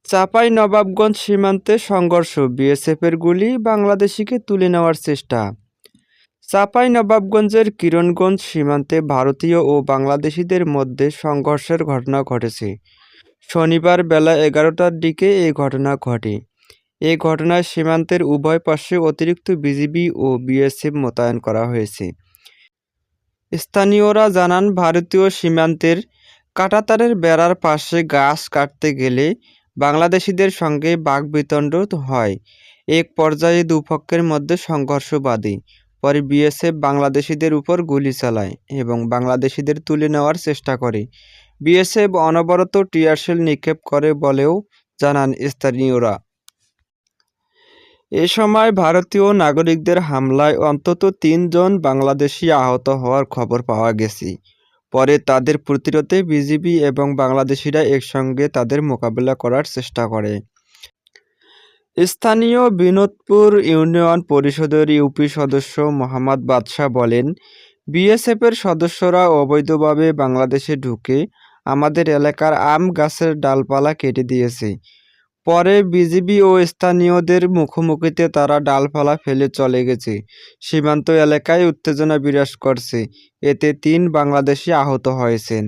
চাঁপাইনবাবগঞ্জ সীমান্তে সংঘর্ষ, বিএসএফের গুলি, বাংলাদেশিকে তুলে নেওয়ার চেষ্টা। চাঁপাইনবাবগঞ্জের কিরণগঞ্জ সীমান্তে ভারতীয় ও বাংলাদেশিদের মধ্যে সংঘর্ষের ঘটনা ঘটেছে। শনিবার বেলা 11টার দিকে এই ঘটনা ঘটে। এ ঘটনায় সীমান্তের উভয় পাশে অতিরিক্ত বিজিবি ও বিএসএফ মোতায়েন করা হয়েছে। স্থানীয়রা জানান, ভারতীয় সীমান্তের কাঁটাতারের বেড়ার পাশে গাছ কাটতে গেলে বাংলাদেশিদের সঙ্গে বাকবিতণ্ডা হয়। এক পর্যায়ে দুপক্ষের মধ্যে সংঘর্ষ বাধে। পরে বিএসএফ বাংলাদেশিদের উপর গুলি চালায় এবং বাংলাদেশিদের তুলে নেওয়ার চেষ্টা করে। বিএসএফ অনবরত টিয়ারশেল নিক্ষেপ করে বলেও জানান স্থানীয়রা। এ সময় ভারতীয় নাগরিকদের হামলায় অন্তত ৩ জন বাংলাদেশি আহত হওয়ার খবর পাওয়া গেছে। পরে তাদের প্রতিরোধে বিজিবি এবং বাংলাদেশিরা একসঙ্গে তাদের মোকাবিলা করার চেষ্টা করে। স্থানীয় বিনোদপুর ইউনিয়ন পরিষদের ইউপি সদস্য মোহাম্মদ বাদশা বলেন, বিএসএফের সদস্যরা অবৈধভাবে বাংলাদেশে ঢুকে আমাদের এলাকার আম গাছের ডালপালা কেটে দিয়েছে। পরে বিজিবি ও স্থানীয়দের মুখোমুখিতে তারা ডালপালা ফেলে চলে গেছে। সীমান্ত এলাকায় উত্তেজনা বিরাজ করছে। এতে ৩ বাংলাদেশি আহত হয়েছেন।